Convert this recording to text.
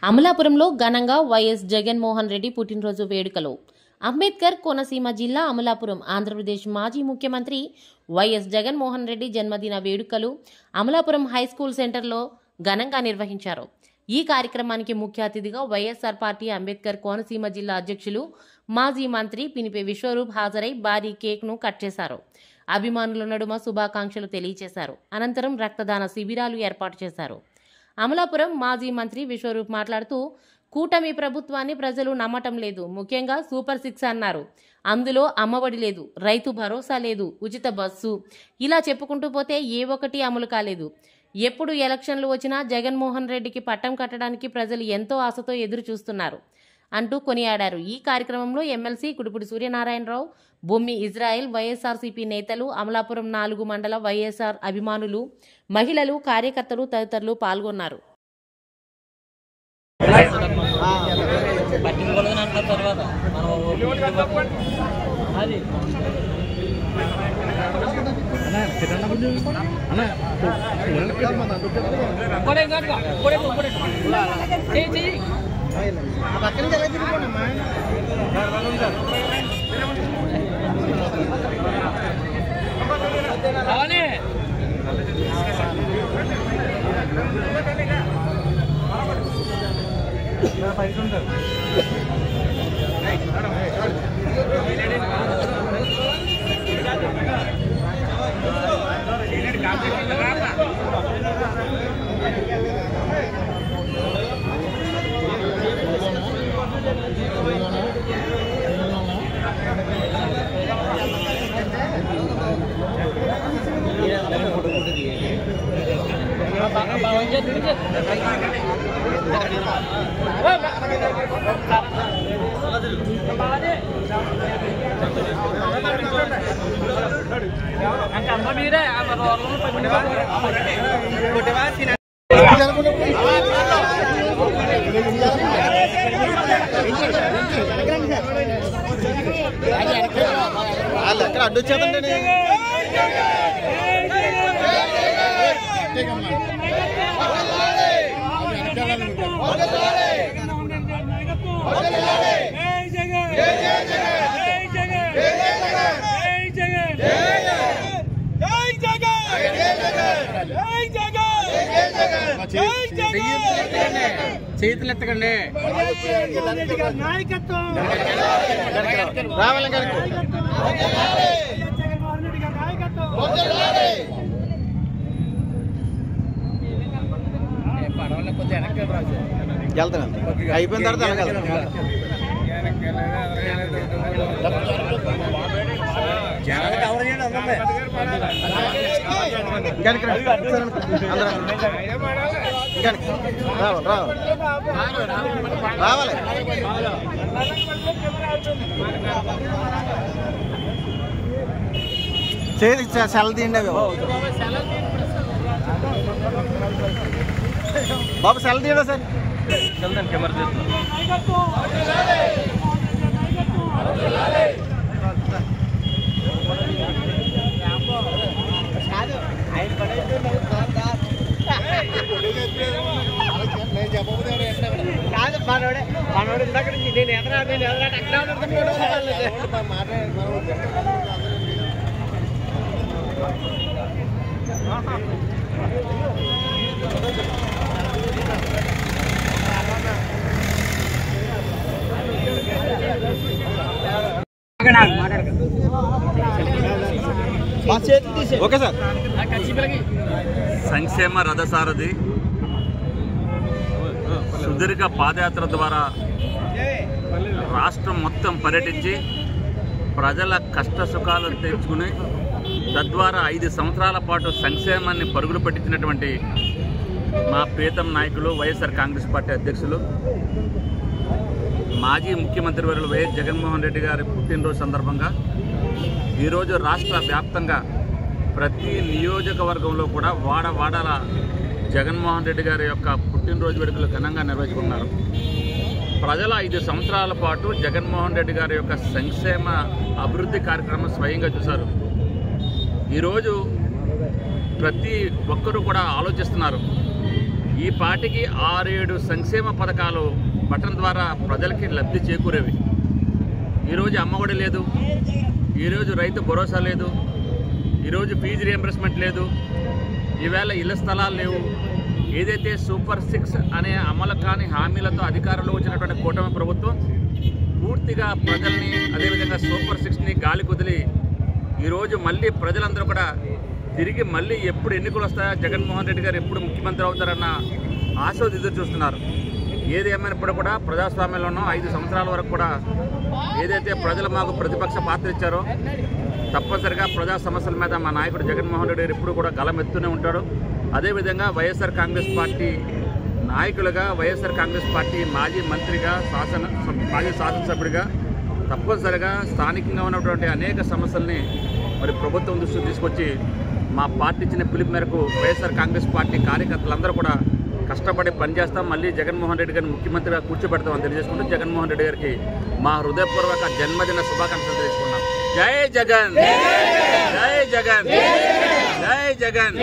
అమలాపురంలో ఘనంగా వైఎస్ జగన్మోహన్ రెడ్డి పుట్టినరోజు వేడుకలు. అంబేద్కర్ కోనసీమ జిల్లా అమలాపురం ఆంధ్రప్రదేశ్ మాజీ ముఖ్యమంత్రి వైఎస్ జగన్మోహన్ రెడ్డి జన్మదిన వేడుకలు అమలాపురం హైస్కూల్ సెంటర్లో ఘనంగా నిర్వహించారు. ఈ కార్యక్రమానికి ముఖ్య అతిథిగా వైఎస్ఆర్ పార్టీ అంబేద్కర్ కోనసీమ జిల్లా అధ్యక్షులు మాజీ మంత్రి పినిపే విశ్వరూప్ హాజరై భారీ కేక్ను కట్ చేశారు. అభిమానుల నడుమ శుభాకాంక్షలు తెలియజేశారు. అనంతరం రక్తదాన శిబిరాలు ఏర్పాటు చేశారు. అమలాపురం మాజీ మంత్రి విశ్వరూప్ మాట్లాడుతూ, కూటమి ప్రభుత్వాన్ని ప్రజలు నమ్మటం లేదు, ముఖ్యంగా సూపర్ 6 అన్నారు. అందులో అమ్మఒడి లేదు, రైతు భరోసా లేదు, ఉచిత బస్సు, ఇలా చెప్పుకుంటూ పోతే ఏ ఒక్కటి అమలు కాలేదు. ఎప్పుడు ఎలక్షన్లు వచ్చినా జగన్మోహన్ రెడ్డికి పట్టం కట్టడానికి ప్రజలు ఎంతో ఆశతో ఎదురు చూస్తున్నారు అంటూ కొనియాడారు. ఈ కార్యక్రమంలో ఎమ్మెల్సీ కుడుపుడి సూర్యనారాయణరావు, బొమ్మి ఇజ్రాయెల్, వైఎస్ఆర్సీపీ నేతలు, అమలాపురం 4 మండల వైఎస్ఆర్ అభిమానులు, మహిళలు, కార్యకర్తలు తదితరులు పాల్గొన్నారు. అడ్డొచ్చేదండి చేతులు ఎత్తకండి. రావాలి పడవలో కొంచెం వెనక్కి వెళ్తాను. అయిపోయిన తర్వాత రావాలి. చేతి సెల్ తీయండి బాబు, సెల్ తీయడా సార్? సెల్ కెమెరా కాదు, మనోడు ఇందాక నుంచి నేను ఎదరా ఓకే సార్. సంక్షేమ రథసారథి సుదీర్ఘ పాదయాత్ర ద్వారా రాష్ట్రం మొత్తం పర్యటించి ప్రజల కష్ట సుఖాలను తెచ్చుకుని తద్వారా 5 సంవత్సరాల పాటు సంక్షేమాన్ని పరుగులు పెట్టించినటువంటి మా ప్రీతం నాయకులు వైఎస్ఆర్ కాంగ్రెస్ పార్టీ అధ్యక్షులు మాజీ ముఖ్యమంత్రి వర్యులు వైఎస్ జగన్మోహన్ రెడ్డి గారి పుట్టినరోజు సందర్భంగా ఈరోజు రాష్ట్ర వ్యాప్తంగా ప్రతి నియోజకవర్గంలో కూడా వాడవాడల జగన్మోహన్ రెడ్డి గారి యొక్క పుట్టినరోజు వేడుకలు ఘనంగా నిర్వహించుకున్నారు. ప్రజల 5 సంవత్సరాల పాటు జగన్మోహన్ రెడ్డి గారి యొక్క సంక్షేమ అభివృద్ధి కార్యక్రమం స్వయంగా చూశారు. ఈరోజు ప్రతి ఒక్కరూ కూడా ఆలోచిస్తున్నారు, ఈ పార్టీకి 6-7 సంక్షేమ పథకాలు బటన్ ద్వారా ప్రజలకి లబ్ధి చేకూరేవి. ఈరోజు అమ్మఒడి లేదు, ఈరోజు రైతు భరోసా లేదు, ఈరోజు ఫీజు రియంబర్స్మెంట్ లేదు, ఈవేళ ఇళ్ల స్థలాలు లేవు. ఏదైతే సూపర్ 6 అనే అమలు కాని హామీలతో అధికారంలో వచ్చినటువంటి కూటమి ప్రభుత్వం పూర్తిగా ప్రజల్ని, అదేవిధంగా సూపర్ 6ని గాలి కుదిలి ఈరోజు మళ్ళీ ప్రజలందరూ కూడా తిరిగి మళ్ళీ ఎప్పుడు ఎన్నికలు వస్తాయో, జగన్మోహన్ రెడ్డి గారు ఎప్పుడు ముఖ్యమంత్రి అవుతారన్న ఆశతో ఎదురు చూస్తున్నారు. ఏది ఏమైనప్పుడు కూడా ప్రజాస్వామ్యంలోనూ 5 సంవత్సరాల వరకు కూడా ఏదైతే ప్రజలు మాకు ప్రతిపక్ష పాత్ర ఇచ్చారో తప్పనిసరిగా ప్రజా సమస్యల మీద మా నాయకుడు జగన్మోహన్ రెడ్డి గారు ఎప్పుడు కూడా గలమెత్తూనే ఉంటాడు. అదేవిధంగా వైఎస్ఆర్ కాంగ్రెస్ పార్టీ నాయకులుగా, వైఎస్ఆర్ కాంగ్రెస్ పార్టీ మాజీ మంత్రిగా, మాజీ శాసనసభ్యుడిగా తప్పనిసరిగా స్థానికంగా ఉన్నటువంటి అనేక సమస్యల్ని మరి ప్రభుత్వం దృష్టికి తీసుకొచ్చి మా పార్టీ ఇచ్చిన పిలుపు మేరకు వైఎస్ఆర్ కాంగ్రెస్ పార్టీ కార్యకర్తలందరూ కూడా కష్టపడి పనిచేస్తాం. మళ్ళీ జగన్మోహన్ రెడ్డి గారిని ముఖ్యమంత్రిగా కూర్చోబెడతామని తెలియజేసుకుంటూ జగన్మోహన్ రెడ్డి గారికి మా హృదయపూర్వక జన్మదిన శుభాకాంక్షలు తెలుసుకున్నాం. జై జగన్, జై జగన్, జై జగన్.